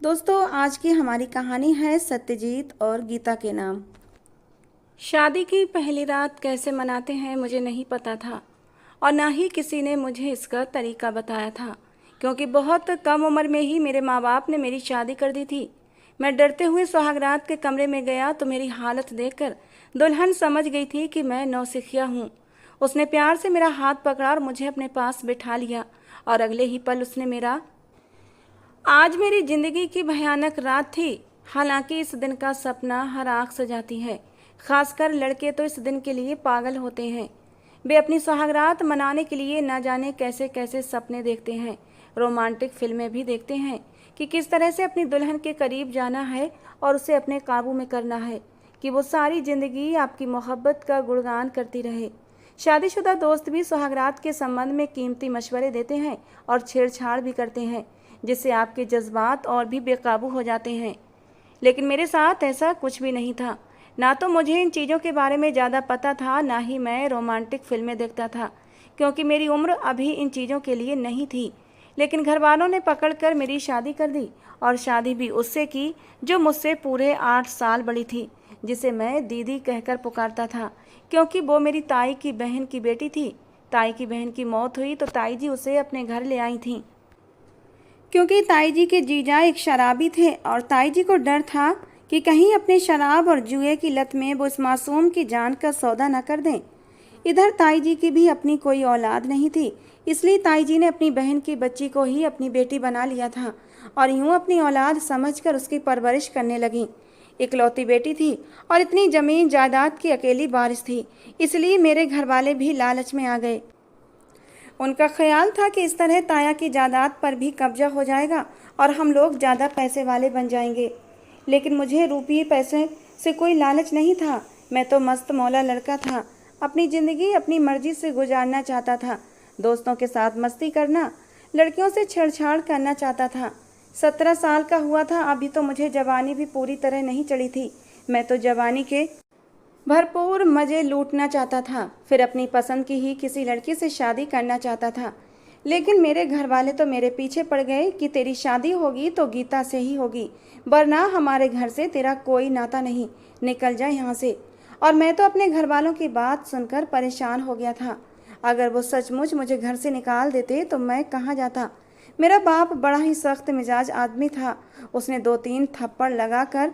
दोस्तों आज की हमारी कहानी है सत्यजीत और गीता के नाम। शादी की पहली रात कैसे मनाते हैं मुझे नहीं पता था और ना ही किसी ने मुझे इसका तरीका बताया था, क्योंकि बहुत कम उम्र में ही मेरे माँ बाप ने मेरी शादी कर दी थी। मैं डरते हुए सुहागरात के कमरे में गया तो मेरी हालत देखकर दुल्हन समझ गई थी कि मैं नौसिखिया हूँ। उसने प्यार से मेरा हाथ पकड़ा और मुझे अपने पास बिठा लिया और अगले ही पल उसने मेरा आज मेरी जिंदगी की भयानक रात थी। हालांकि इस दिन का सपना हर आँख सजाती है, खासकर लड़के तो इस दिन के लिए पागल होते हैं। वे अपनी सुहागरात मनाने के लिए न जाने कैसे कैसे सपने देखते हैं। रोमांटिक फिल्में भी देखते हैं कि किस तरह से अपनी दुल्हन के करीब जाना है और उसे अपने काबू में करना है कि वो सारी जिंदगी आपकी मोहब्बत का गुणगान करती रहे। शादीशुदा दोस्त भी सुहागरात के संबंध में कीमती मशवरे देते हैं और छेड़छाड़ भी करते हैं, जिससे आपके जज्बात और भी बेकाबू हो जाते हैं। लेकिन मेरे साथ ऐसा कुछ भी नहीं था। ना तो मुझे इन चीज़ों के बारे में ज़्यादा पता था, ना ही मैं रोमांटिक फिल्में देखता था, क्योंकि मेरी उम्र अभी इन चीज़ों के लिए नहीं थी। लेकिन घर वालों ने पकड़कर मेरी शादी कर दी, और शादी भी उससे की जो मुझसे पूरे 8 साल बड़ी थी, जिसे मैं दीदी कहकर पुकारता था, क्योंकि वो मेरी ताई की बहन की बेटी थी। ताई की बहन की मौत हुई तो ताई जी उसे अपने घर ले आई थीं, क्योंकि ताई जी के जीजा एक शराबी थे और ताई जी को डर था कि कहीं अपने शराब और जुए की लत में वो इस मासूम की जान का सौदा न कर दें। इधर ताई जी की भी अपनी कोई औलाद नहीं थी, इसलिए ताई जी ने अपनी बहन की बच्ची को ही अपनी बेटी बना लिया था और यूं अपनी औलाद समझकर उसकी परवरिश करने लगी। इकलौती बेटी थी और इतनी जमीन जायदाद की अकेली वारिस थी, इसलिए मेरे घर वाले भी लालच में आ गए। उनका ख्याल था कि इस तरह ताया की जायदाद पर भी कब्जा हो जाएगा और हम लोग ज़्यादा पैसे वाले बन जाएंगे। लेकिन मुझे रुपये पैसे से कोई लालच नहीं था। मैं तो मस्त मौला लड़का था, अपनी ज़िंदगी अपनी मर्जी से गुजारना चाहता था। दोस्तों के साथ मस्ती करना, लड़कियों से छेड़छाड़ करना चाहता था। 17 साल का हुआ था, अभी तो मुझे जवानी भी पूरी तरह नहीं चढ़ी थी। मैं तो जवानी के भरपूर मज़े लूटना चाहता था, फिर अपनी पसंद की ही किसी लड़की से शादी करना चाहता था। लेकिन मेरे घर वाले तो मेरे पीछे पड़ गए कि तेरी शादी होगी तो गीता से ही होगी, वरना हमारे घर से तेरा कोई नाता नहीं, निकल जा यहाँ से। और मैं तो अपने घर वालों की बात सुनकर परेशान हो गया था। अगर वो सचमुच मुझे घर से निकाल देते तो मैं कहाँ जाता। मेरा बाप बड़ा ही सख्त मिजाज आदमी था। उसने 2-3 थप्पड़ लगाकर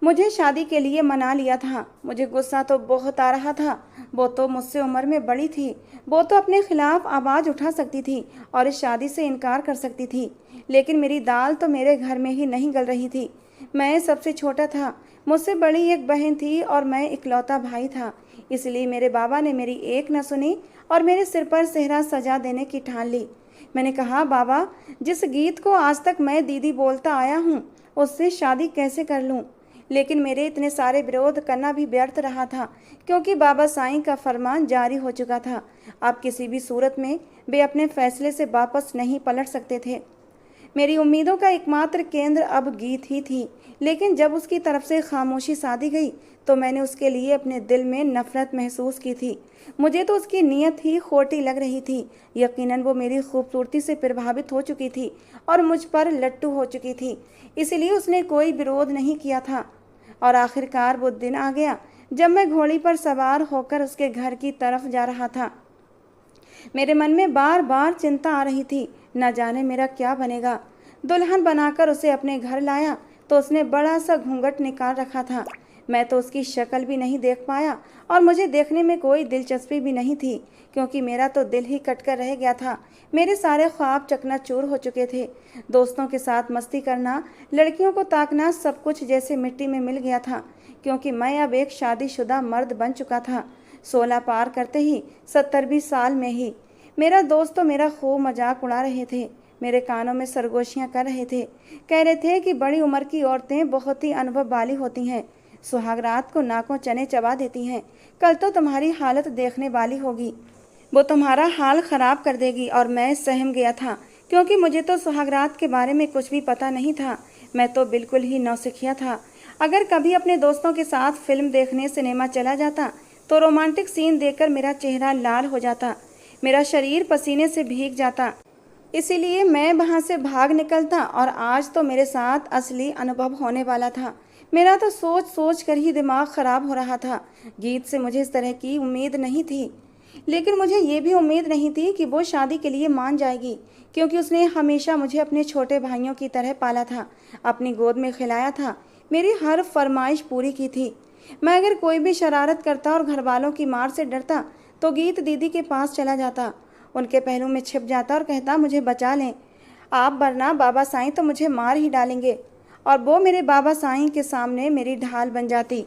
मुझे शादी के लिए मना लिया था। मुझे गुस्सा तो बहुत आ रहा था। वो तो मुझसे उम्र में बड़ी थी, वो तो अपने खिलाफ आवाज़ उठा सकती थी और इस शादी से इनकार कर सकती थी। लेकिन मेरी दाल तो मेरे घर में ही नहीं गल रही थी। मैं सबसे छोटा था, मुझसे बड़ी एक बहन थी और मैं इकलौता भाई था। इसलिए मेरे बाबा ने मेरी एक न सुनी और मेरे सिर पर सेहरा सजा देने की ठान ली। मैंने कहा, बाबा, जिस गीत को आज तक मैं दीदी बोलता आया हूँ उससे शादी कैसे कर लूँ। लेकिन मेरे इतने सारे विरोध करना भी व्यर्थ रहा था, क्योंकि बाबा साईं का फरमान जारी हो चुका था। अब किसी भी सूरत में वे अपने फैसले से वापस नहीं पलट सकते थे। मेरी उम्मीदों का एकमात्र केंद्र अब गीत ही थी। लेकिन जब उसकी तरफ से खामोशी साधी गई तो मैंने उसके लिए अपने दिल में नफरत महसूस की थी। मुझे तो उसकी नीयत ही खोटी लग रही थी। यकीनन वो मेरी खूबसूरती से प्रभावित हो चुकी थी और मुझ पर लट्टू हो चुकी थी, इसलिए उसने कोई विरोध नहीं किया था। और आखिरकार वो दिन आ गया जब मैं घोड़ी पर सवार होकर उसके घर की तरफ जा रहा था। मेरे मन में बार बार चिंता आ रही थी, न जाने मेरा क्या बनेगा। दुल्हन बनाकर उसे अपने घर लाया तो उसने बड़ा सा घूंघट निकाल रखा था। मैं तो उसकी शक्ल भी नहीं देख पाया और मुझे देखने में कोई दिलचस्पी भी नहीं थी, क्योंकि मेरा तो दिल ही कटकर रह गया था। मेरे सारे ख्वाब चकनाचूर हो चुके थे। दोस्तों के साथ मस्ती करना, लड़कियों को ताकना, सब कुछ जैसे मिट्टी में मिल गया था, क्योंकि मैं अब एक शादीशुदा मर्द बन चुका था। 16 पार करते ही 70वीं साल में ही मेरा दोस्त तो मेरा खूब मजाक उड़ा रहे थे, मेरे कानों में सरगोशियाँ कर रहे थे। कह रहे थे कि बड़ी उम्र की औरतें बहुत ही अनुभव वाली होती हैं, सुहागरात को नाकों चने चबा देती हैं। कल तो तुम्हारी हालत देखने वाली होगी, वो तुम्हारा हाल ख़राब कर देगी। और मैं सहम गया था, क्योंकि मुझे तो सुहागरात के बारे में कुछ भी पता नहीं था। मैं तो बिल्कुल ही नौसिखिया था। अगर कभी अपने दोस्तों के साथ फिल्म देखने सिनेमा चला जाता तो रोमांटिक सीन देखकर मेरा चेहरा लाल हो जाता, मेरा शरीर पसीने से भीग जाता इसीलिए मैं वहाँ से भाग निकलता और आज तो मेरे साथ असली अनुभव होने वाला था। मेरा तो सोच सोच कर ही दिमाग ख़राब हो रहा था। गीत से मुझे इस तरह की उम्मीद नहीं थी, लेकिन मुझे ये भी उम्मीद नहीं थी कि वो शादी के लिए मान जाएगी, क्योंकि उसने हमेशा मुझे अपने छोटे भाइयों की तरह पाला था, अपनी गोद में खिलाया था, मेरी हर फरमाइश पूरी की थी। मैं अगर कोई भी शरारत करता और घर वालों की मार से डरता तो गीत दीदी के पास चला जाता, उनके पहलू में छिप जाता और कहता, मुझे बचा लें आप, वरना बाबा साईं तो मुझे मार ही डालेंगे। और वो मेरे बाबा साईं के सामने मेरी ढाल बन जाती।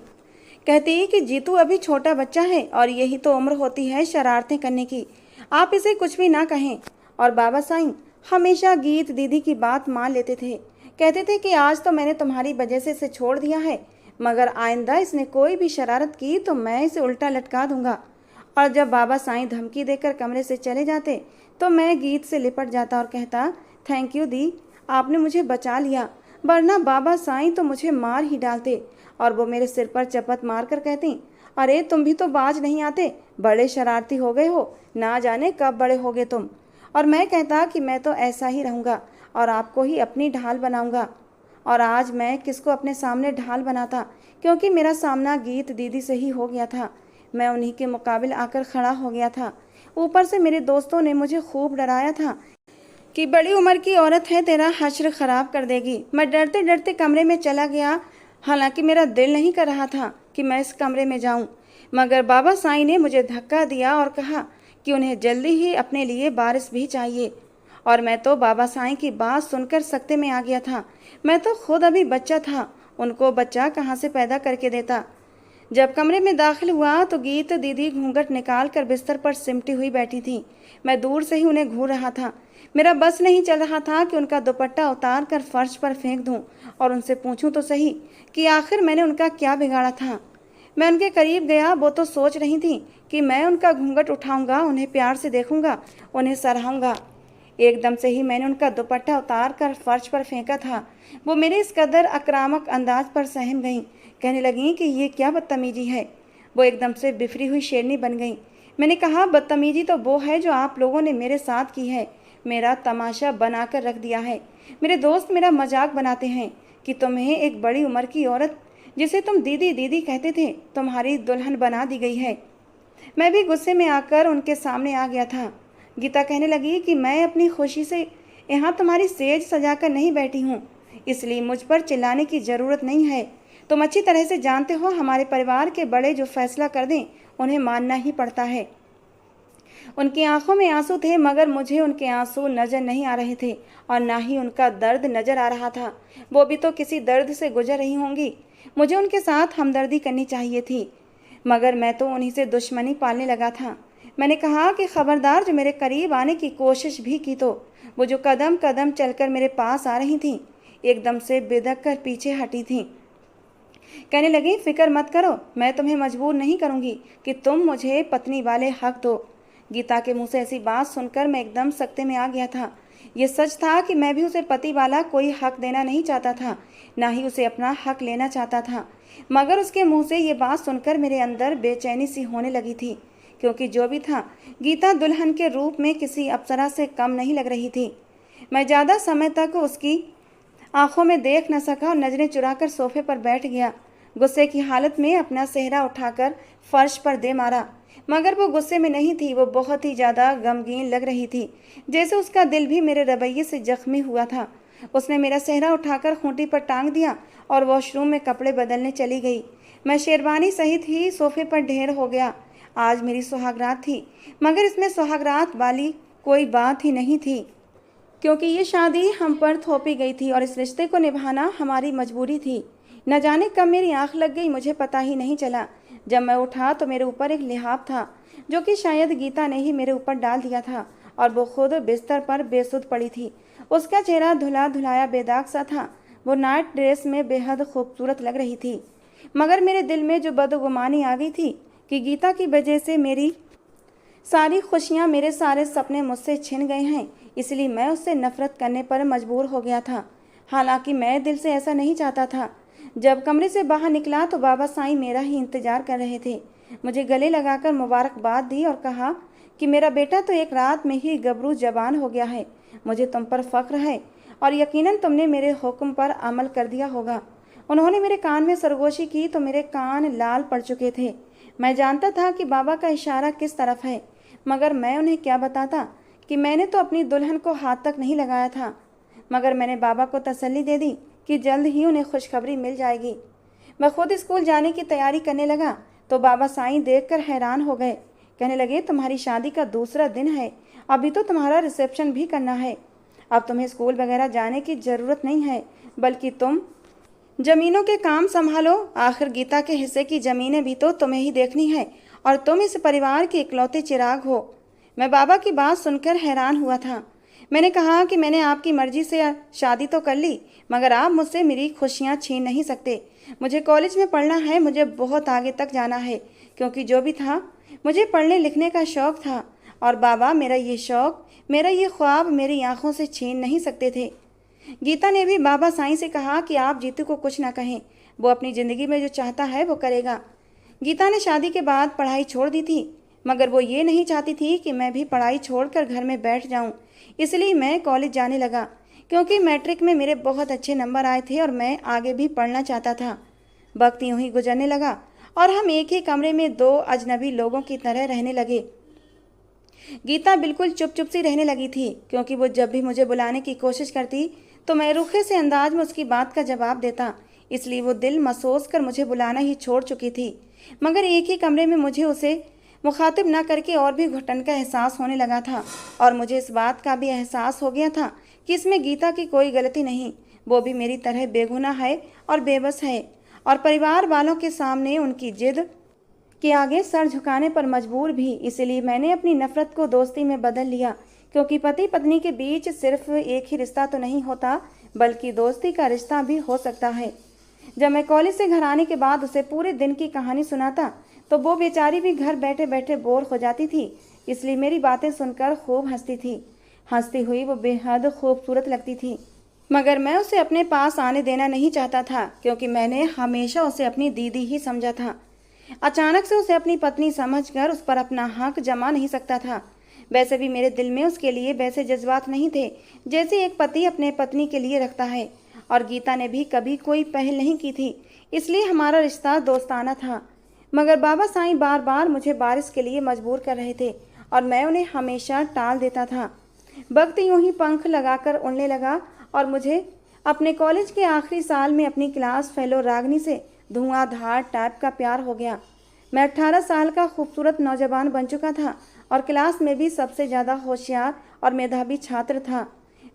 कहती कि जीतू अभी छोटा बच्चा है और यही तो उम्र होती है शरारतें करने की, आप इसे कुछ भी ना कहें। और बाबा साईं हमेशा गीत दीदी की बात मान लेते थे। कहते थे कि आज तो मैंने तुम्हारी वजह से इसे छोड़ दिया है, मगर आइंदा इसने कोई भी शरारत की तो मैं इसे उल्टा लटका दूंगा। और जब बाबा साईं धमकी देकर कमरे से चले जाते तो मैं गीत से लिपट जाता और कहता, थैंक यू दी, आपने मुझे बचा लिया, वरना बाबा साईं तो मुझे मार ही डालते। और वो मेरे सिर पर चपत मार कर कहती, अरे तुम भी तो बाज नहीं आते, बड़े शरारती हो गए हो, ना जाने कब बड़े होगे तुम। और मैं कहता कि मैं तो ऐसा ही रहूँगा और आपको ही अपनी ढाल बनाऊँगा। और आज मैं किसको अपने सामने ढाल बनाता, क्योंकि मेरा सामना गीत दीदी से ही हो गया था। मैं उन्हीं के मुकाबले आकर खड़ा हो गया था। ऊपर से मेरे दोस्तों ने मुझे खूब डराया था कि बड़ी उम्र की औरत है, तेरा हश्र खराब कर देगी। मैं डरते डरते कमरे में चला गया, हालांकि मेरा दिल नहीं कर रहा था कि मैं इस कमरे में जाऊं, मगर बाबा साईं ने मुझे धक्का दिया और कहा कि उन्हें जल्दी ही अपने लिए बारिश भी चाहिए। और मैं तो बाबा साईं की बात सुनकर सकते में आ गया था। मैं तो खुद अभी बच्चा था, उनको बच्चा कहाँ से पैदा करके देता। जब कमरे में दाखिल हुआ तो गीत दीदी घूंघट निकाल कर बिस्तर पर सिमटी हुई बैठी थी। मैं दूर से ही उन्हें घूर रहा था। मेरा बस नहीं चल रहा था कि उनका दुपट्टा उतार कर फर्श पर फेंक दूं और उनसे पूछूं तो सही कि आखिर मैंने उनका क्या बिगाड़ा था। मैं उनके करीब गया। वो तो सोच रही थी कि मैं उनका घूंघट उठाऊंगा, उन्हें प्यार से देखूंगा, उन्हें सराहूंगा। एकदम से ही मैंने उनका दुपट्टा उतार कर फर्श पर फेंका था। वो मेरे इस कदर आक्रामक अंदाज पर सहम गईं, कहने लगीं कि ये क्या बदतमीजी है। वो एकदम से बिफरी हुई शेरनी बन गई। मैंने कहा, बदतमीजी तो वो है जो आप लोगों ने मेरे साथ की है, मेरा तमाशा बनाकर रख दिया है। मेरे दोस्त मेरा मजाक बनाते हैं कि तुम्हें एक बड़ी उम्र की औरत जिसे तुम दीदी दीदी कहते थे, तुम्हारी दुल्हन बना दी गई है। मैं भी गुस्से में आकर उनके सामने आ गया था। गीता कहने लगी कि मैं अपनी खुशी से यहाँ तुम्हारी सेज सजाकर नहीं बैठी हूँ, इसलिए मुझ पर चिल्लाने की ज़रूरत नहीं है। तुम अच्छी तरह से जानते हो, हमारे परिवार के बड़े जो फैसला कर दें उन्हें मानना ही पड़ता है। उनकी आंखों में आंसू थे, मगर मुझे उनके आंसू नजर नहीं आ रहे थे और ना ही उनका दर्द नजर आ रहा था। वो भी तो किसी दर्द से गुजर रही होंगी। मुझे उनके साथ हमदर्दी करनी चाहिए थी, मगर मैं तो उन्हीं से दुश्मनी पालने लगा था। मैंने कहा कि खबरदार, जो मेरे करीब आने की कोशिश भी की तो वो जो कदम कदम चलकर मेरे पास आ रही थीं, एकदम से बिदक कर पीछे हटी थीं। कहने लगी, फिक्र मत करो, मैं तुम्हें मजबूर नहीं करूँगी कि तुम मुझे पत्नी वाले हक दो। गीता के मुँह से ऐसी बात सुनकर मैं एकदम सकते में आ गया था। ये सच था कि मैं भी उसे पति वाला कोई हक देना नहीं चाहता था, ना ही उसे अपना हक लेना चाहता था। मगर उसके मुंह से ये बात सुनकर मेरे अंदर बेचैनी सी होने लगी थी, क्योंकि जो भी था, गीता दुल्हन के रूप में किसी अप्सरा से कम नहीं लग रही थी। मैं ज़्यादा समय तक उसकी आंखों में देख न सका और नजरें चुराकर सोफे पर बैठ गया। गुस्से की हालत में अपना सेहरा उठाकर फर्श पर दे मारा, मगर वो गुस्से में नहीं थी, वो बहुत ही ज़्यादा गमगीन लग रही थी, जैसे उसका दिल भी मेरे रवैये से जख्मी हुआ था। उसने मेरा सेहरा उठाकर खूंटी पर टांग दिया और वॉशरूम में कपड़े बदलने चली गई। मैं शेरवानी सहित ही सोफे पर ढेर हो गया। आज मेरी सुहागरात थी, मगर इसमें सुहागरात वाली कोई बात ही नहीं थी, क्योंकि ये शादी हम पर थोपी गई थी और इस रिश्ते को निभाना हमारी मजबूरी थी। न जाने कब मेरी आंख लग गई, मुझे पता ही नहीं चला। जब मैं उठा तो मेरे ऊपर एक लिहाफ था, जो कि शायद गीता ने ही मेरे ऊपर डाल दिया था, और वो खुद बिस्तर पर बेसुध पड़ी थी। उसका चेहरा धुला धुलाया बेदाग सा था। वो नाइट ड्रेस में बेहद खूबसूरत लग रही थी, मगर मेरे दिल में जो बदगुमानी आ गई थी कि गीता की वजह से मेरी सारी खुशियाँ, मेरे सारे सपने मुझसे छिन गए हैं, इसलिए मैं उससे नफरत करने पर मजबूर हो गया था। हालांकि मैं दिल से ऐसा नहीं चाहता था। जब कमरे से बाहर निकला तो बाबा साईं मेरा ही इंतजार कर रहे थे। मुझे गले लगाकर मुबारकबाद दी और कहा कि मेरा बेटा तो एक रात में ही गबरू जवान हो गया है। मुझे तुम पर फख्र है और यकीनन तुमने मेरे हुक्म पर अमल कर दिया होगा। उन्होंने मेरे कान में सरगोशी की तो मेरे कान लाल पड़ चुके थे। मैं जानता था कि बाबा का इशारा किस तरफ है, मगर मैं उन्हें क्या बताता कि मैंने तो अपनी दुल्हन को हाथ तक नहीं लगाया था। मगर मैंने बाबा को तसल्ली दे दी कि जल्द ही उन्हें खुशखबरी मिल जाएगी। मैं खुद स्कूल जाने की तैयारी करने लगा तो बाबा साईं देखकर हैरान हो गए। कहने लगे, तुम्हारी शादी का दूसरा दिन है, अभी तो तुम्हारा रिसेप्शन भी करना है। अब तुम्हें स्कूल वगैरह जाने की ज़रूरत नहीं है, बल्कि तुम ज़मीनों के काम संभालो। आखिर गीता के हिस्से की ज़मीनें भी तो तुम्हें ही देखनी है और तुम इस परिवार के इकलौते चिराग हो। मैं बाबा की बात सुनकर हैरान हुआ था। मैंने कहा कि मैंने आपकी मर्जी से शादी तो कर ली, मगर आप मुझसे मेरी खुशियाँ छीन नहीं सकते। मुझे कॉलेज में पढ़ना है, मुझे बहुत आगे तक जाना है, क्योंकि जो भी था मुझे पढ़ने लिखने का शौक़ था और बाबा मेरा ये शौक़, मेरा ये ख्वाब मेरी आंखों से छीन नहीं सकते थे। गीता ने भी बाबा साईं से कहा कि आप जीतू को कुछ ना कहें, वो अपनी ज़िंदगी में जो चाहता है वो करेगा। गीता ने शादी के बाद पढ़ाई छोड़ दी थी, मगर वो ये नहीं चाहती थी कि मैं भी पढ़ाई छोड़कर घर में बैठ जाऊं। इसलिए मैं कॉलेज जाने लगा, क्योंकि मैट्रिक में मेरे बहुत अच्छे नंबर आए थे और मैं आगे भी पढ़ना चाहता था। वक्त यूं ही गुजरने लगा और हम एक ही कमरे में दो अजनबी लोगों की तरह रहने लगे। गीता बिल्कुल चुप चुप सी रहने लगी थी, क्योंकि वो जब भी मुझे बुलाने की कोशिश करती तो मैं रूखे से अंदाज में उसकी बात का जवाब देता। इसलिए वो दिल महसूस कर मुझे बुलाना ही छोड़ चुकी थी। मगर एक ही कमरे में मुझे उसे मुखातिब न करके और भी घुटन का एहसास होने लगा था, और मुझे इस बात का भी एहसास हो गया था कि इसमें गीता की कोई गलती नहीं। वो भी मेरी तरह बेगुनाह है और बेबस है, और परिवार वालों के सामने उनकी जिद के आगे सर झुकाने पर मजबूर भी। इसलिए मैंने अपनी नफरत को दोस्ती में बदल लिया, क्योंकि पति पत्नी के बीच सिर्फ एक ही रिश्ता तो नहीं होता, बल्कि दोस्ती का रिश्ता भी हो सकता है। जब मैं कॉलेज से घर आने के बाद उसे पूरे दिन की कहानी सुनाता तो वो बेचारी भी घर बैठे बैठे बोर हो जाती थी। इसलिए मेरी बातें सुनकर खूब हंसती थी। हंसती हुई वो बेहद खूबसूरत लगती थी, मगर मैं उसे अपने पास आने देना नहीं चाहता था, क्योंकि मैंने हमेशा उसे अपनी दीदी ही समझा था। अचानक से उसे अपनी पत्नी समझकर उस पर अपना हक जमा नहीं सकता था। वैसे भी मेरे दिल में उसके लिए वैसे जज्बात नहीं थे जैसे एक पति अपने पत्नी के लिए रखता है, और गीता ने भी कभी कोई पहल नहीं की थी। इसलिए हमारा रिश्ता दोस्ताना था। मगर बाबा साईं बार बार मुझे बारिश के लिए मजबूर कर रहे थे और मैं उन्हें हमेशा टाल देता था। वक्त यूं ही पंख लगाकर उड़ने लगा और मुझे अपने कॉलेज के आखिरी साल में अपनी क्लास फेलो रागनी से धुआंधार टाइप का प्यार हो गया। मैं 18 साल का खूबसूरत नौजवान बन चुका था और क्लास में भी सबसे ज़्यादा होशियार और मेधावी छात्र था।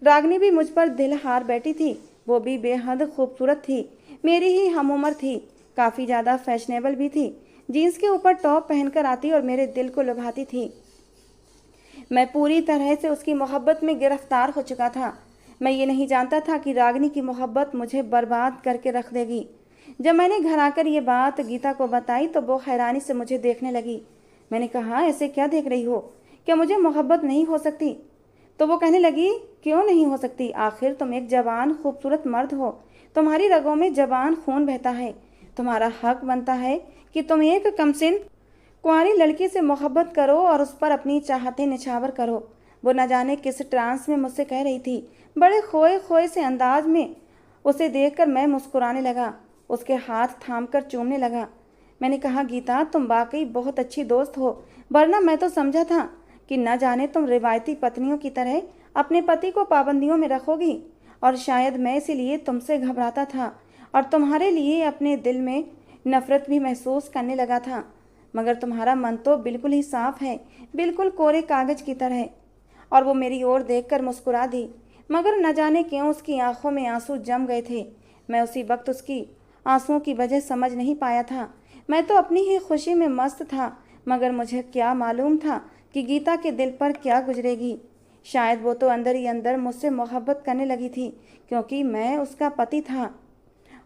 रागनी भी मुझ पर दिल हार बैठी थी। वो भी बेहद खूबसूरत थी, मेरी ही हमउम्र थी, काफ़ी ज़्यादा फैशनेबल भी थी। जीन्स के ऊपर टॉप पहनकर आती और मेरे दिल को लुभाती थी। मैं पूरी तरह से उसकी मोहब्बत में गिरफ्तार हो चुका था। मैं ये नहीं जानता था कि रागनी की मोहब्बत मुझे बर्बाद करके रख देगी। जब मैंने घर आकर ये बात गीता को बताई तो वो हैरानी से मुझे देखने लगी। मैंने कहा, ऐसे क्या देख रही हो, क्या मुझे मोहब्बत नहीं हो सकती? तो वो कहने लगी, क्यों नहीं हो सकती? आखिर तुम एक जवान खूबसूरत मर्द हो, तुम्हारी रगों में जवान खून बहता है। तुम्हारा हक बनता है कि तुम एक कमसिन कुंवारी लड़की से मोहब्बत करो और उस पर अपनी चाहतें निछावर करो। वो न जाने किस ट्रांस में मुझसे कह रही थी। बड़े खोए खोए से अंदाज में उसे देखकर मैं मुस्कुराने लगा, उसके हाथ थामकर चूमने लगा। मैंने कहा, गीता तुम वाकई बहुत अच्छी दोस्त हो, वरना मैं तो समझा था कि न जाने तुम रिवायती पत्नियों की तरह अपने पति को पाबंदियों में रखोगी, और शायद मैं इसीलिए तुमसे घबराता था और तुम्हारे लिए अपने दिल में नफरत भी महसूस करने लगा था। मगर तुम्हारा मन तो बिल्कुल ही साफ है, बिल्कुल कोरे कागज की तरह। और वो मेरी ओर देखकर मुस्कुरा दी, मगर न जाने क्यों उसकी आंखों में आंसू जम गए थे। मैं उसी वक्त उसकी आंसुओं की वजह समझ नहीं पाया था। मैं तो अपनी ही खुशी में मस्त था, मगर मुझे क्या मालूम था कि गीता के दिल पर क्या गुजरेगी। शायद वो तो अंदर ही अंदर मुझसे मोहब्बत करने लगी थी, क्योंकि मैं उसका पति था।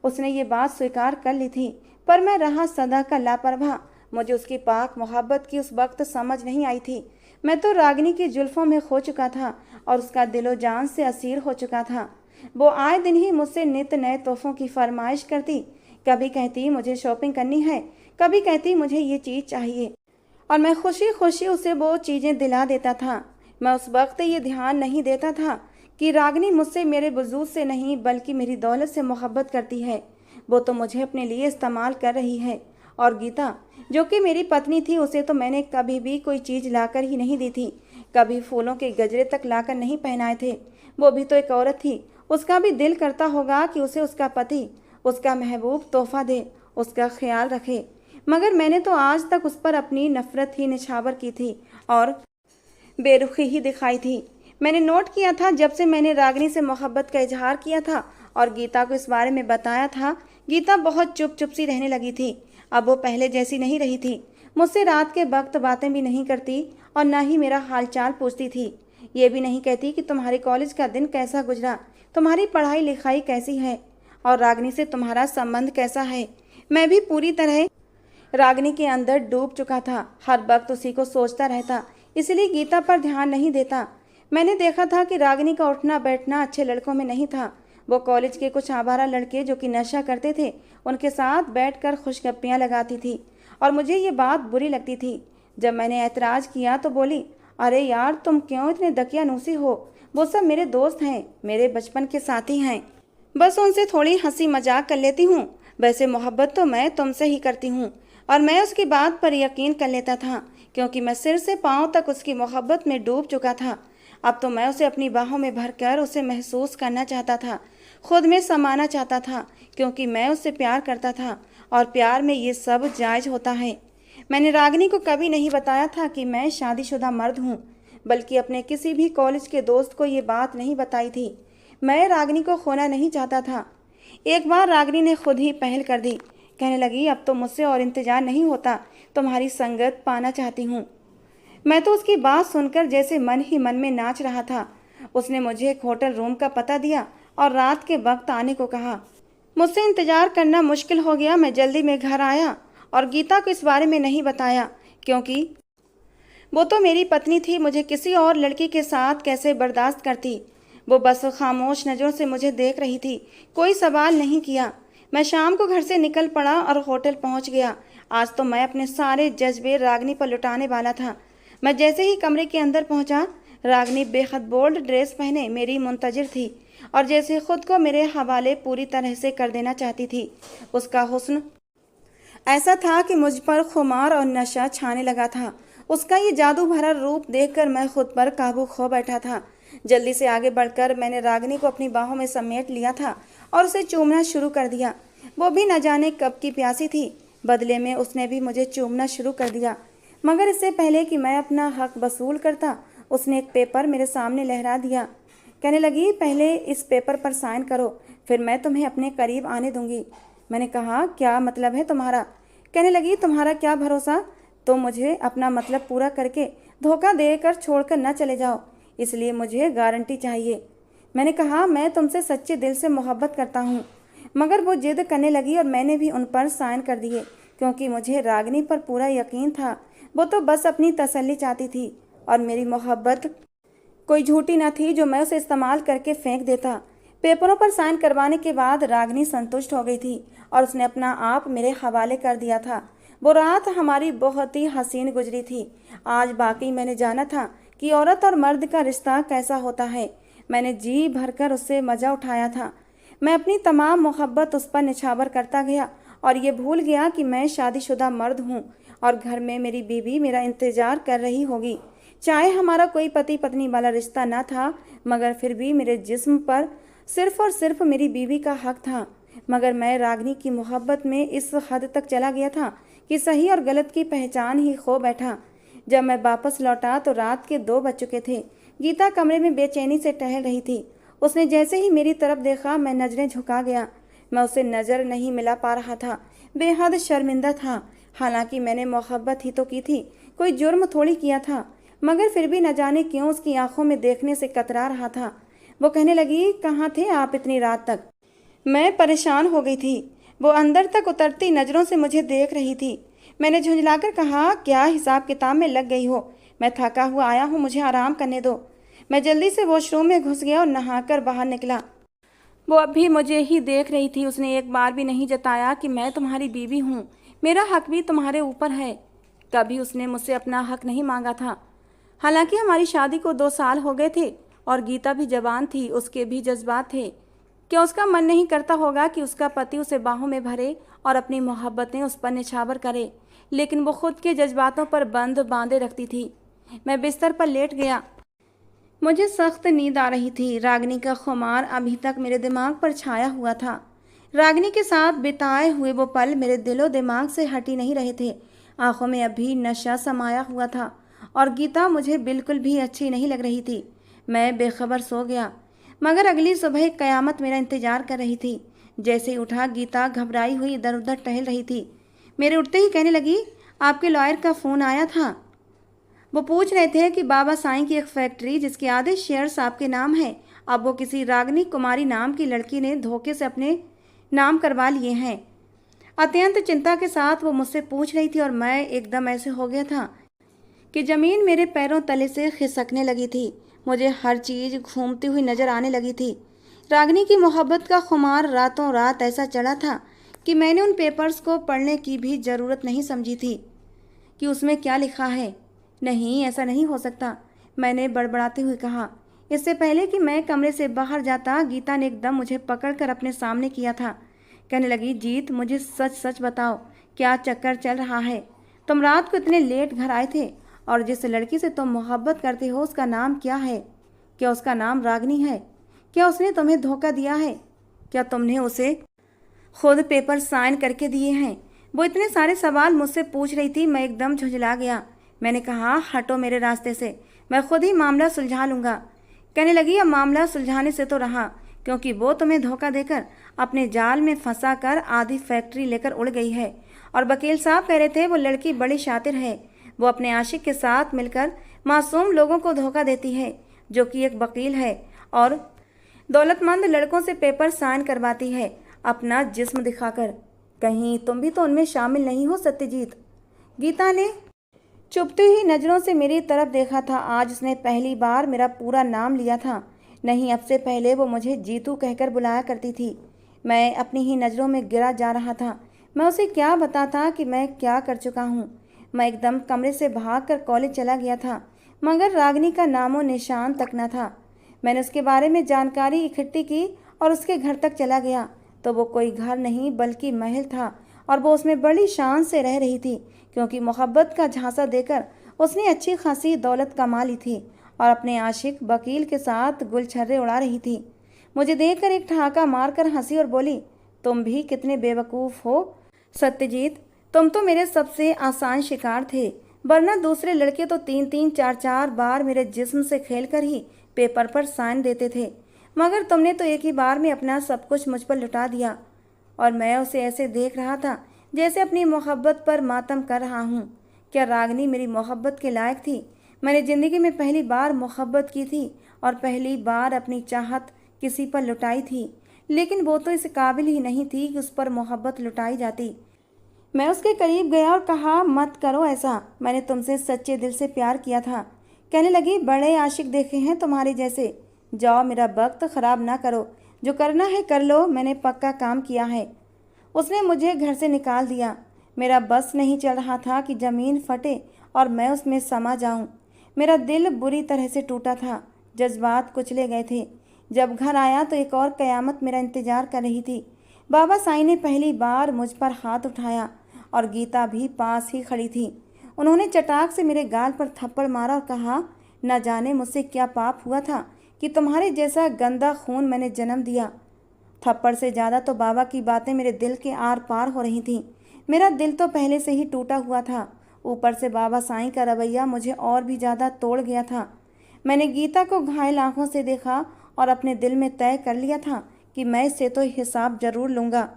उसने ये बात स्वीकार कर ली थी, पर मैं रहा सदा का लापरवाह। मुझे उसकी पाक मोहब्बत की उस वक्त समझ नहीं आई थी। मैं तो रागिनी की जुल्फों में खो चुका था और उसका दिलो जान से असीर हो चुका था। वो आए दिन ही मुझसे नित नए तोहफों की फरमाइश करती। कभी कहती मुझे शॉपिंग करनी है, कभी कहती मुझे ये चीज़ चाहिए, और मैं खुशी खुशी उसे वो चीज़ें दिला देता था। मैं उस वक्त ये ध्यान नहीं देता था कि रागिनी मुझसे मेरे वजूद से नहीं बल्कि मेरी दौलत से मोहब्बत करती है। वो तो मुझे अपने लिए इस्तेमाल कर रही है। और गीता जो कि मेरी पत्नी थी, उसे तो मैंने कभी भी कोई चीज़ लाकर ही नहीं दी थी, कभी फूलों के गजरे तक लाकर नहीं पहनाए थे। वो भी तो एक औरत थी, उसका भी दिल करता होगा कि उसे उसका पति, उसका महबूब तोहफा दे, उसका ख्याल रखे। मगर मैंने तो आज तक उस पर अपनी नफरत ही निछावर की थी और बेरुखी ही दिखाई थी। मैंने नोट किया था, जब से मैंने रागिनी से मोहब्बत का इजहार किया था और गीता को इस बारे में बताया था, गीता बहुत चुप चुप सी रहने लगी थी। अब वो पहले जैसी नहीं रही थी। मुझसे रात के वक्त बातें भी नहीं करती और न ही मेरा हालचाल पूछती थी। ये भी नहीं कहती कि तुम्हारे कॉलेज का दिन कैसा गुजरा, तुम्हारी पढ़ाई लिखाई कैसी है और रागिनी से तुम्हारा संबंध कैसा है। मैं भी पूरी तरह रागिनी के अंदर डूब चुका था, हर वक्त उसी को सोचता रहता, इसलिए गीता पर ध्यान नहीं देता। मैंने देखा था कि रागिनी का उठना बैठना अच्छे लड़कों में नहीं था। वो कॉलेज के कुछ आवारा लड़के जो कि नशा करते थे, उनके साथ बैठकर खुशगप्पियाँ लगाती थी और मुझे ये बात बुरी लगती थी। जब मैंने ऐतराज़ किया तो बोली, अरे यार तुम क्यों इतने दकियानूसी हो, वो सब मेरे दोस्त हैं, मेरे बचपन के साथी हैं, बस उनसे थोड़ी हंसी मजाक कर लेती हूँ। वैसे मोहब्बत तो मैं तुमसे ही करती हूँ। और मैं उसकी बात पर यकीन कर लेता था, क्योंकि मैं सिर से पाँव तक उसकी मोहब्बत में डूब चुका था। अब तो मैं उसे अपनी बाहों में भरकर उसे महसूस करना चाहता था, खुद में समाना चाहता था, क्योंकि मैं उससे प्यार करता था और प्यार में ये सब जायज़ होता है। मैंने रागिनी को कभी नहीं बताया था कि मैं शादीशुदा मर्द हूँ, बल्कि अपने किसी भी कॉलेज के दोस्त को ये बात नहीं बताई थी। मैं रागिनी को खोना नहीं चाहता था। एक बार रागिनी ने खुद ही पहल कर दी, कहने लगी, अब तो मुझसे और इंतजार नहीं होता, तुम्हारी संगत पाना चाहती हूँ। मैं तो उसकी बात सुनकर जैसे मन ही मन में नाच रहा था। उसने मुझे एक होटल रूम का पता दिया और रात के वक्त आने को कहा। मुझसे इंतजार करना मुश्किल हो गया। मैं जल्दी में घर आया और गीता को इस बारे में नहीं बताया, क्योंकि वो तो मेरी पत्नी थी। मुझे किसी और लड़की के साथ कैसे बर्दाश्त करती। वो बस खामोश नज़रों से मुझे देख रही थी, कोई सवाल नहीं किया। मैं शाम को घर से निकल पड़ा और होटल पहुंच गया। आज तो मैं अपने सारे जज्बे रागिनी पर लुटाने वाला था। मैं जैसे ही कमरे के अंदर पहुंचा, रागिनी बेहद बोल्ड ड्रेस पहने मेरी मुंतजिर थी और जैसे खुद को मेरे हवाले पूरी तरह से कर देना चाहती थी। उसका हुस्न ऐसा था कि मुझ पर खुमार और नशा छाने लगा था। उसका ये जादू भरा रूप देखकर मैं खुद पर काबू खो बैठा था। जल्दी से आगे बढ़कर मैंने रागिनी को अपनी बाहों में समेट लिया था और उसे चूमना शुरू कर दिया। वो भी न जाने कब की प्यासी थी, बदले में उसने भी मुझे चूमना शुरू कर दिया। मगर इससे पहले कि मैं अपना हक वसूल करता, उसने एक पेपर मेरे सामने लहरा दिया। कहने लगी, पहले इस पेपर पर साइन करो, फिर मैं तुम्हें अपने करीब आने दूंगी। मैंने कहा, क्या मतलब है तुम्हारा? कहने लगी, तुम्हारा क्या भरोसा, तो मुझे अपना मतलब पूरा करके धोखा देकर छोड़कर न चले जाओ, इसलिए मुझे गारंटी चाहिए। मैंने कहा, मैं तुमसे सच्चे दिल से मोहब्बत करता हूँ। मगर वो जिद करने लगी और मैंने भी उन पर साइन कर दिए, क्योंकि मुझे रागिनी पर पूरा यकीन था। वो तो बस अपनी तसल्ली चाहती थी और मेरी मोहब्बत कोई झूठी न थी जो मैं उसे इस्तेमाल करके फेंक देता। पेपरों पर साइन करवाने के बाद रागिनी संतुष्ट हो गई थी और उसने अपना आप मेरे हवाले कर दिया था। वो रात हमारी बहुत ही हसीन गुजरी थी। आज बाकी मैंने जाना था कि औरत और मर्द का रिश्ता कैसा होता है। मैंने जी भरकर उससे मज़ा उठाया था। मैं अपनी तमाम मोहब्बत उस पर निछावर करता गया और ये भूल गया कि मैं शादीशुदा मर्द हूँ और घर में मेरी बीवी मेरा इंतज़ार कर रही होगी। चाहे हमारा कोई पति पत्नी वाला रिश्ता ना था, मगर फिर भी मेरे जिस्म पर सिर्फ और सिर्फ मेरी बीवी का हक था। मगर मैं रागिनी की मोहब्बत में इस हद तक चला गया था कि सही और गलत की पहचान ही खो बैठा। जब मैं वापस लौटा तो रात के 2 बज चुके थे। गीता कमरे में बेचैनी से टहल रही थी। उसने जैसे ही मेरी तरफ देखा, मैं नज़रें झुका गया। मैं उसे नज़र नहीं मिला पा रहा था, बेहद शर्मिंदा था। हालांकि मैंने मोहब्बत ही तो की थी, कोई जुर्म थोड़ी किया था, मगर फिर भी न जाने क्यों उसकी आंखों में देखने से कतरा रहा था। वो कहने लगी, कहाँ थे आप इतनी रात तक? मैं परेशान हो गई थी। वो अंदर तक उतरती नज़रों से मुझे देख रही थी। मैंने झुंझलाकर कहा, क्या हिसाब किताब में लग गई हो? मैं थका हुआ आया हूँ, मुझे आराम करने दो। मैं जल्दी से वॉशरूम में घुस गया और नहाकर बाहर निकला। वो अब भी मुझे ही देख रही थी। उसने एक बार भी नहीं जताया कि मैं तुम्हारी बीवी हूँ, मेरा हक भी तुम्हारे ऊपर है। कभी उसने मुझसे अपना हक नहीं मांगा था। हालांकि हमारी शादी को 2 साल हो गए थे और गीता भी जवान थी, उसके भी जज्बात थे। क्या उसका मन नहीं करता होगा कि उसका पति उसे बाहों में भरे और अपनी मोहब्बतें उस पर निछावर करे, लेकिन वो खुद के जज्बातों पर बंद बांधे रखती थी। मैं बिस्तर पर लेट गया। मुझे सख्त नींद आ रही थी। रागिनी का खुमार अभी तक मेरे दिमाग पर छाया हुआ था। रागिनी के साथ बिताए हुए वो पल मेरे दिलो दिमाग से हटी नहीं रहे थे। आंखों में अभी नशा समाया हुआ था और गीता मुझे बिल्कुल भी अच्छी नहीं लग रही थी। मैं बेखबर सो गया, मगर अगली सुबह कयामत मेरा इंतजार कर रही थी। जैसे ही उठा, गीता घबराई हुई इधर उधर टहल रही थी। मेरे उठते ही कहने लगी, आपके लॉयर का फ़ोन आया था। वो पूछ रहे थे कि बाबा साईं की एक फैक्ट्री जिसके आधे शेयर्स आपके नाम है, अब वो किसी रागिनी कुमारी नाम की लड़की ने धोखे से अपने नाम करवा लिए हैं। अत्यंत चिंता के साथ वो मुझसे पूछ रही थी और मैं एकदम ऐसे हो गया था कि ज़मीन मेरे पैरों तले से खिसकने लगी थी। मुझे हर चीज़ घूमती हुई नज़र आने लगी थी। रागिनी की मोहब्बत का खुमार रातों रात ऐसा चढ़ा था कि मैंने उन पेपर्स को पढ़ने की भी ज़रूरत नहीं समझी थी कि उसमें क्या लिखा है। नहीं, ऐसा नहीं हो सकता, मैंने बड़बड़ाते हुए कहा। इससे पहले कि मैं कमरे से बाहर जाता, गीता ने एकदम मुझे पकड़कर अपने सामने किया था। कहने लगी, जीत, मुझे सच सच बताओ, क्या चक्कर चल रहा है? तुम रात को इतने लेट घर आए थे और जिस लड़की से तुम मोहब्बत करते हो उसका नाम क्या है? क्या उसका नाम रागिनी है? क्या उसने तुम्हें धोखा दिया है? क्या तुमने उसे खुद पेपर साइन करके दिए हैं? वो इतने सारे सवाल मुझसे पूछ रही थी। मैं एकदम झुंझला गया। मैंने कहा, हटो मेरे रास्ते से, मैं खुद ही मामला सुलझा लूँगा। कहने लगी, अब मामला सुलझाने से तो रहा, क्योंकि वो तुम्हें धोखा देकर अपने जाल में फंसा कर आधी फैक्ट्री लेकर उड़ गई है। और वकील साहब कह रहे थे वो लड़की बड़ी शातिर है। वो अपने आशिक के साथ मिलकर मासूम लोगों को धोखा देती है, जो कि एक वकील है, और दौलतमंद लड़कों से पेपर साइन करवाती है अपना जिस्म दिखाकर। कहीं तुम भी तो उनमें शामिल नहीं हो सत्यजीत? गीता ने चुभती हुई नज़रों से मेरी तरफ देखा था। आज उसने पहली बार मेरा पूरा नाम लिया था। नहीं, अब से पहले वो मुझे जीतू कहकर बुलाया करती थी। मैं अपनी ही नज़रों में गिरा जा रहा था। मैं उसे क्या बताता कि मैं क्या कर चुका हूँ। मैं एकदम कमरे से भागकर कॉलेज चला गया था, मगर रागिनी का नामो निशान तक न था। मैंने उसके बारे में जानकारी इकट्ठी की और उसके घर तक चला गया तो वो कोई घर नहीं बल्कि महल था, और वो उसमें बड़ी शान से रह रही थी, क्योंकि मोहब्बत का झांसा देकर उसने अच्छी खासी दौलत कमा ली थी और अपने आशिक वकील के साथ गुलछर्रे उड़ा रही थी। मुझे देखकर एक ठहाका मारकर हंसी और बोली, तुम भी कितने बेवकूफ़ हो सत्यजीत, तुम तो मेरे सबसे आसान शिकार थे, वरना दूसरे लड़के तो 3-3 4-4 बार मेरे जिस्म से खेलकर ही पेपर पर साइन देते थे, मगर तुमने तो एक ही बार में अपना सब कुछ मुझ पर लुटा दिया। और मैं उसे ऐसे देख रहा था जैसे अपनी मोहब्बत पर मातम कर रहा हूँ। क्या रागिनी मेरी मोहब्बत के लायक थी? मैंने ज़िंदगी में पहली बार मोहब्बत की थी और पहली बार अपनी चाहत किसी पर लुटाई थी, लेकिन वो तो इस काबिल ही नहीं थी कि उस पर मोहब्बत लुटाई जाती। मैं उसके करीब गया और कहा, मत करो ऐसा, मैंने तुमसे सच्चे दिल से प्यार किया था। कहने लगी, बड़े आशिक देखे हैं तुम्हारे जैसे, जाओ मेरा वक्त ख़राब ना करो, जो करना है कर लो, मैंने पक्का काम किया है। उसने मुझे घर से निकाल दिया। मेरा बस नहीं चल रहा था कि ज़मीन फटे और मैं उसमें समा जाऊं। मेरा दिल बुरी तरह से टूटा था, जज्बात कुचले गए थे। जब घर आया तो एक और क़यामत मेरा इंतज़ार कर रही थी। बाबा साईं ने पहली बार मुझ पर हाथ उठाया और गीता भी पास ही खड़ी थी। उन्होंने चटाक से मेरे गाल पर थप्पड़ मारा और कहा, न जाने मुझसे क्या पाप हुआ था कि तुम्हारे जैसा गंदा खून मैंने जन्म दिया। थप्पड़ से ज़्यादा तो बाबा की बातें मेरे दिल के आर पार हो रही थीं। मेरा दिल तो पहले से ही टूटा हुआ था, ऊपर से बाबा साईं का रवैया मुझे और भी ज़्यादा तोड़ गया था। मैंने गीता को घायल आंखों से देखा और अपने दिल में तय कर लिया था कि मैं इससे तो हिसाब ज़रूर लूँगा।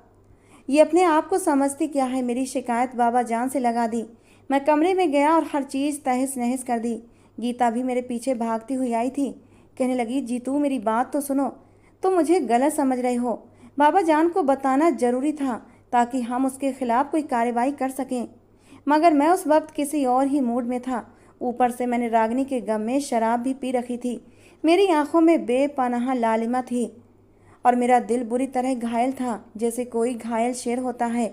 ये अपने आप को समझती क्या है, मेरी शिकायत बाबा जान से लगा दी। मैं कमरे में गया और हर चीज़ तहस नहस कर दी। गीता भी मेरे पीछे भागती हुई आई थी। कहने लगी, जीतू मेरी बात तो सुनो, तुम मुझे गलत समझ रहे हो। बाबा जान को बताना ज़रूरी था ताकि हम उसके खिलाफ कोई कार्रवाई कर सकें, मगर मैं उस वक्त किसी और ही मूड में था। ऊपर से मैंने रागिनी के गम में शराब भी पी रखी थी। मेरी आंखों में बेपनाह लालिमा थी और मेरा दिल बुरी तरह घायल था, जैसे कोई घायल शेर होता है।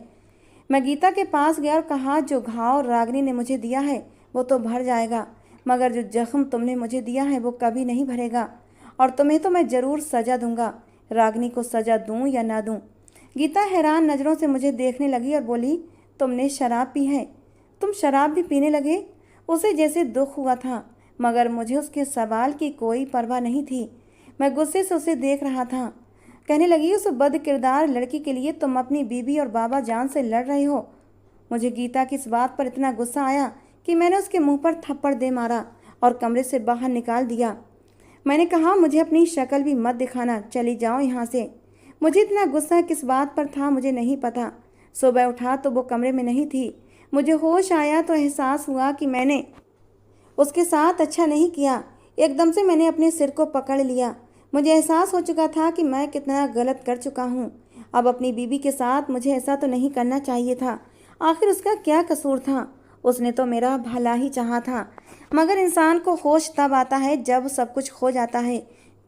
मैं गीता के पास गया और कहा, जो घाव रागिनी ने मुझे दिया है वो तो भर जाएगा, मगर जो जख्म तुमने मुझे दिया है वो कभी नहीं भरेगा, और तुम्हें तो मैं ज़रूर सज़ा दूंगा, रागिनी को सज़ा दूं या ना दूं। गीता हैरान नज़रों से मुझे देखने लगी और बोली, तुमने शराब पी है? तुम शराब भी पीने लगे? उसे जैसे दुख हुआ था, मगर मुझे उसके सवाल की कोई परवाह नहीं थी। मैं गुस्से से उसे देख रहा था। कहने लगी, उस बद किरदार लड़की के लिए तुम अपनी बीबी और बाबा जान से लड़ रहे हो। मुझे गीता की इस बात पर इतना गुस्सा आया कि मैंने उसके मुंह पर थप्पड़ दे मारा और कमरे से बाहर निकाल दिया। मैंने कहा, मुझे अपनी शक्ल भी मत दिखाना, चली जाओ यहाँ से। मुझे इतना गुस्सा किस बात पर था मुझे नहीं पता। सुबह उठा तो वो कमरे में नहीं थी। मुझे होश आया तो एहसास हुआ कि मैंने उसके साथ अच्छा नहीं किया। एकदम से मैंने अपने सिर को पकड़ लिया। मुझे एहसास हो चुका था कि मैं कितना गलत कर चुका हूँ। अब अपनी बीबी के साथ मुझे ऐसा तो नहीं करना चाहिए था। आखिर उसका क्या कसूर था? उसने तो मेरा भला ही चाहा था। मगर इंसान को होश तब आता है जब सब कुछ खो जाता है,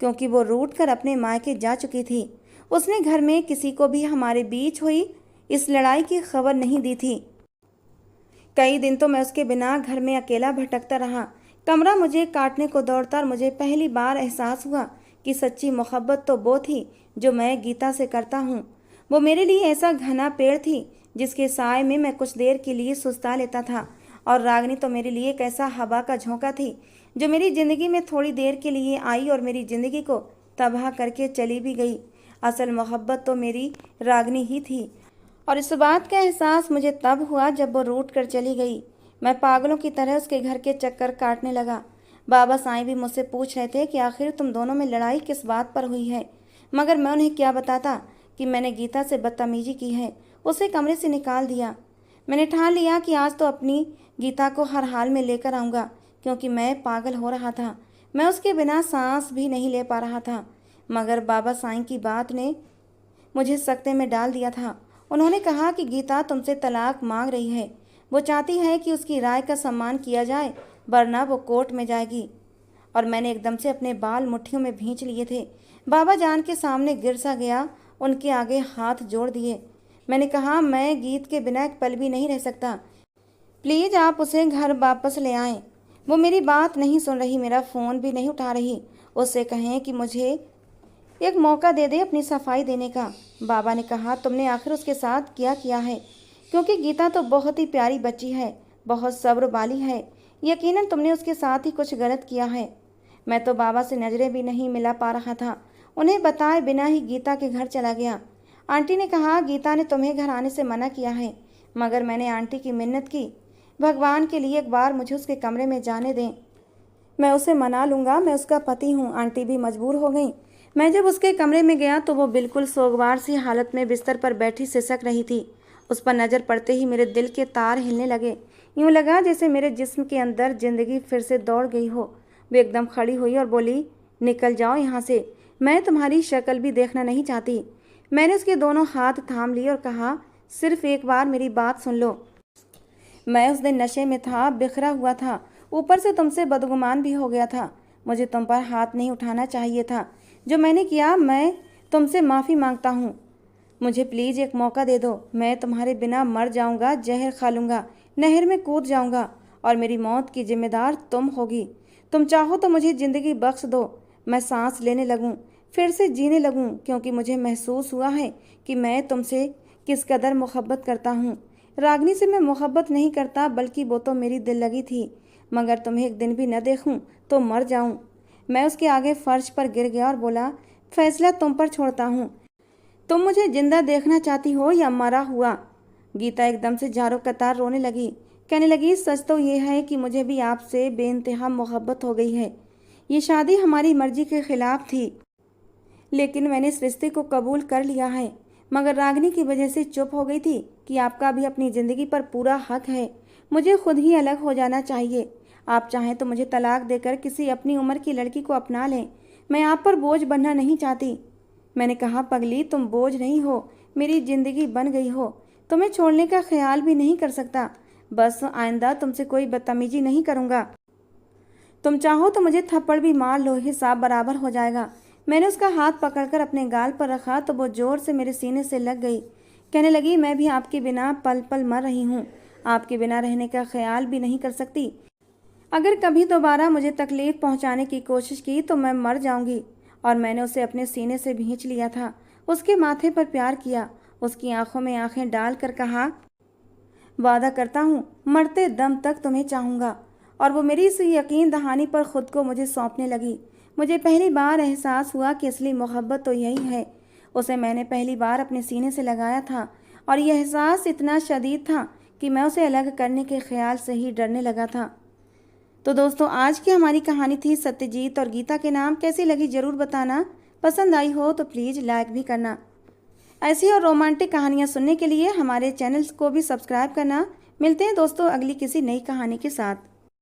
क्योंकि वो रूठ कर अपने मायके जा चुकी थी। उसने घर में किसी को भी हमारे बीच हुई इस लड़ाई की खबर नहीं दी थी। कई दिन तो मैं उसके बिना घर में अकेला भटकता रहा। कमरा मुझे काटने को दौड़ता और मुझे पहली बार एहसास हुआ कि सच्ची मोहब्बत तो वो थी जो मैं गीता से करता हूँ। वो मेरे लिए ऐसा घना पेड़ थी जिसके साए में मैं कुछ देर के लिए सुस्ता लेता था, और रागिनी तो मेरे लिए एक ऐसा हवा का झोंका थी जो मेरी ज़िंदगी में थोड़ी देर के लिए आई और मेरी ज़िंदगी को तबाह करके चली भी गई। असल मोहब्बत तो मेरी रागिनी ही थी, और इस बात का एहसास मुझे तब हुआ जब वो रूठ कर चली गई। मैं पागलों की तरह उसके घर के चक्कर काटने लगा। बाबा साईं भी मुझसे पूछ रहे थे कि आखिर तुम दोनों में लड़ाई किस बात पर हुई है, मगर मैं उन्हें क्या बताता कि मैंने गीता से बदतमीजी की है, उसे कमरे से निकाल दिया। मैंने ठान लिया कि आज तो अपनी गीता को हर हाल में लेकर आऊँगा, क्योंकि मैं पागल हो रहा था। मैं उसके बिना सांस भी नहीं ले पा रहा था। मगर बाबा साईं की बात ने मुझे सकते में डाल दिया था। उन्होंने कहा कि गीता तुमसे तलाक मांग रही है। वो चाहती है कि उसकी राय का सम्मान किया जाए, वरना वो कोर्ट में जाएगी। और मैंने एकदम से अपने बाल मुट्ठियों में भींच लिए थे। बाबा जान के सामने गिर सा गया, उनके आगे हाथ जोड़ दिए। मैंने कहा, मैं गीत के बिना एक पल भी नहीं रह सकता। प्लीज़ आप उसे घर वापस ले आएं। वो मेरी बात नहीं सुन रही, मेरा फ़ोन भी नहीं उठा रही। उससे कहें कि मुझे एक मौका दे दे अपनी सफाई देने का। बाबा ने कहा, तुमने आखिर उसके साथ क्या किया है? क्योंकि गीता तो बहुत ही प्यारी बच्ची है, बहुत सब्र वाली है। यकीनन तुमने उसके साथ ही कुछ गलत किया है। मैं तो बाबा से नज़रें भी नहीं मिला पा रहा था। उन्हें बताए बिना ही गीता के घर चला गया। आंटी ने कहा, गीता ने तुम्हें घर आने से मना किया है, मगर मैंने आंटी की मिन्नत की, भगवान के लिए एक बार मुझे उसके कमरे में जाने दें, मैं उसे मना लूँगा, मैं उसका पति हूँ। आंटी भी मजबूर हो गई। मैं जब उसके कमरे में गया तो वो बिल्कुल सोगवार सी हालत में बिस्तर पर बैठी सिसक रही थी। उस पर नज़र पड़ते ही मेरे दिल के तार हिलने लगे। यूँ लगा जैसे मेरे जिस्म के अंदर जिंदगी फिर से दौड़ गई हो। वो एकदम खड़ी हुई और बोली, निकल जाओ यहाँ से, मैं तुम्हारी शक्ल भी देखना नहीं चाहती। मैंने उसके दोनों हाथ थाम लिए और कहा, सिर्फ एक बार मेरी बात सुन लो। मैं उस दिन नशे में था, बिखरा हुआ था, ऊपर से तुमसे बदगुमान भी हो गया था। मुझे तुम पर हाथ नहीं उठाना चाहिए था। जो मैंने किया, मैं तुमसे माफ़ी मांगता हूँ। मुझे प्लीज़ एक मौका दे दो। मैं तुम्हारे बिना मर जाऊँगा, जहर खा लूँगा, नहर में कूद जाऊँगा, और मेरी मौत की जिम्मेदार तुम होगी। तुम चाहो तो मुझे ज़िंदगी बख्श दो, मैं सांस लेने लगूँ, फिर से जीने लगूँ, क्योंकि मुझे महसूस हुआ है कि मैं तुमसे किस कदर मोहब्बत करता हूँ। रागिनी से मैं मोहब्बत नहीं करता, बल्कि वो तो मेरी दिल लगी थी। मगर तुम्हें एक दिन भी न देखूं तो मर जाऊं। मैं उसके आगे फर्श पर गिर गया और बोला, फैसला तुम पर छोड़ता हूँ। तुम मुझे जिंदा देखना चाहती हो या मरा हुआ? गीता एकदम से जारो कतार रोने लगी। कहने लगी, सच तो ये है कि मुझे भी आपसे बेइंतहा मोहब्बत हो गई है। ये शादी हमारी मर्जी के खिलाफ थी, लेकिन मैंने इस रिश्ते को कबूल कर लिया है। मगर रागिनी की वजह से चुप हो गई थी कि आपका भी अपनी ज़िंदगी पर पूरा हक है। मुझे खुद ही अलग हो जाना चाहिए। आप चाहें तो मुझे तलाक देकर किसी अपनी उम्र की लड़की को अपना लें। मैं आप पर बोझ बनना नहीं चाहती। मैंने कहा, पगली, तुम बोझ नहीं हो, मेरी ज़िंदगी बन गई हो। तुम्हें छोड़ने का ख्याल भी नहीं कर सकता। बस आइंदा तुमसे कोई बदतमीजी नहीं करूँगा। तुम चाहो तो मुझे थप्पड़ भी मार लो, हिसाब बराबर हो जाएगा। मैंने उसका हाथ पकड़कर अपने गाल पर रखा तो वो जोर से मेरे सीने से लग गई। कहने लगी, मैं भी आपके बिना पल पल मर रही हूँ, आपके बिना रहने का ख्याल भी नहीं कर सकती। अगर कभी दोबारा मुझे तकलीफ पहुँचाने की कोशिश की तो मैं मर जाऊँगी। और मैंने उसे अपने सीने से भींच लिया था, उसके माथे पर प्यार किया, उसकी आंखों में आंखें डालकर कहा, वादा करता हूँ मरते दम तक तुम्हें चाहूँगा। और वो मेरी इस यकीन दहानी पर खुद को मुझे सौंपने लगी। मुझे पहली बार एहसास हुआ कि असली मोहब्बत तो यही है। उसे मैंने पहली बार अपने सीने से लगाया था और यह एहसास इतना शदीद था कि मैं उसे अलग करने के ख्याल से ही डरने लगा था। तो दोस्तों, आज की हमारी कहानी थी सत्यजीत और गीता के नाम। कैसी लगी ज़रूर बताना। पसंद आई हो तो प्लीज़ लाइक भी करना। ऐसी और रोमांटिक कहानियाँ सुनने के लिए हमारे चैनल्स को भी सब्सक्राइब करना। मिलते हैं दोस्तों अगली किसी नई कहानी के साथ।